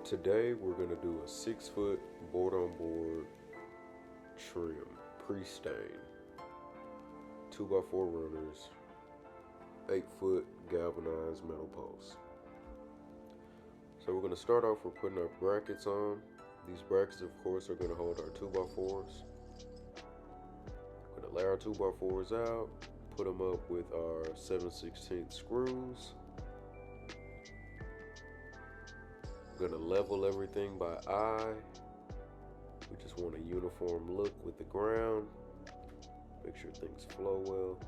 Today we're going to do a 6-foot board on board trim pre-stain, 2x4 runners, 8-foot galvanized metal posts. So we're going to start off with putting our brackets on. These brackets of course are going to hold our 2x4s. We're going to lay our 2x4s out, put them up with our 7/16 screws. We're going to level everything by eye. We just want a uniform look with the ground. Make sure things flow well.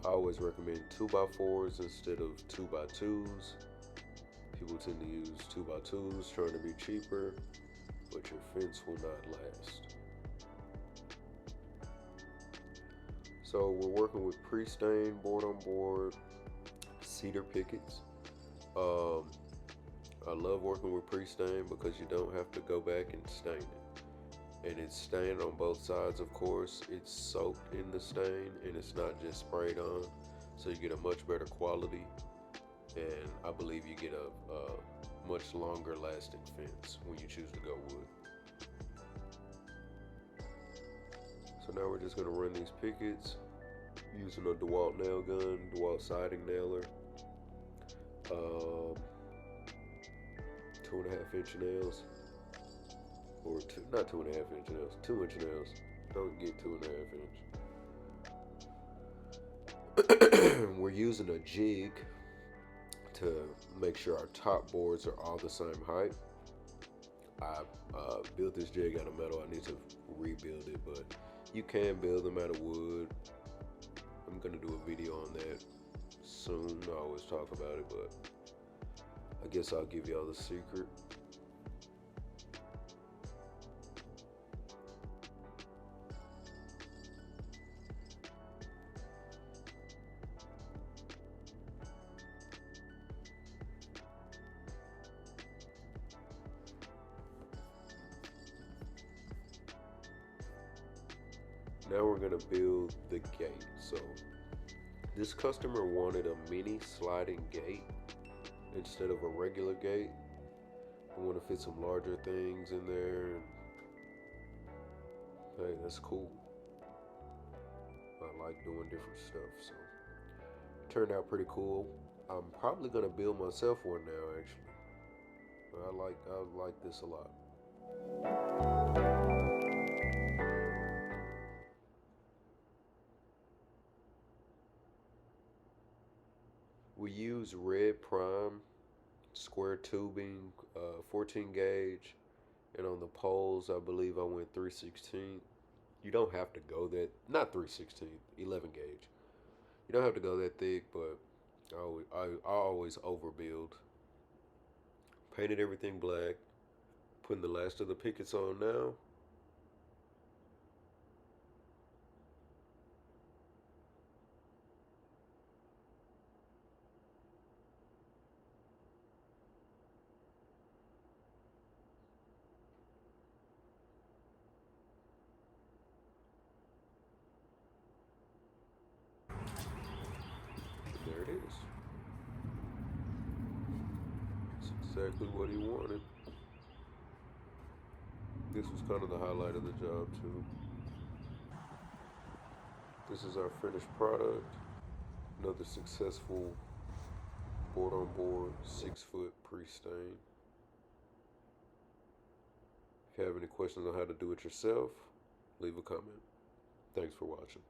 I always recommend 2x4s instead of 2x2s. People tend to use 2x2s trying to be cheaper, but your fence will not last. So we're working with pre-stained board on board cedar pickets. I love working with pre-stain because you don't have to go back and stain it. And it's stained on both sides, of course. It's soaked in the stain and it's not just sprayed on. So you get a much better quality. And I believe you get a much longer lasting fence when you choose to go wood. So now we're just gonna run these pickets using a DeWalt nail gun, DeWalt siding nailer. 2.5-inch nails, or not 2.5-inch nails, 2-inch nails. Don't get 2.5 inch. We're using a jig to make sure our top boards are all the same height. I built this jig out of metal. I need to rebuild it, but you can build them out of wood. I'm gonna do a video on that soon. I always talk about it, but I guess I'll give y'all the secret. Now we're gonna build the gate. So this customer wanted a mini sliding gate instead of a regular gate. I want to fit some larger things in there. Hey, that's cool. I like doing different stuff, so it turned out pretty cool. I'm probably gonna build myself one now, actually. I like this a lot. We use red prime square tubing, 14 gauge, and on the poles I believe I went 3/16. You don't have to go that, not 3/16, 11 gauge. You don't have to go that thick, but I always overbuild. Painted everything black. Putting the last of the pickets on now. There it is. It's exactly what he wanted. This was kind of the highlight of the job too. This is our finished product. Another successful board on board 6-foot pre-stain. If you have any questions on how to do it yourself, leave a comment. Thanks for watching.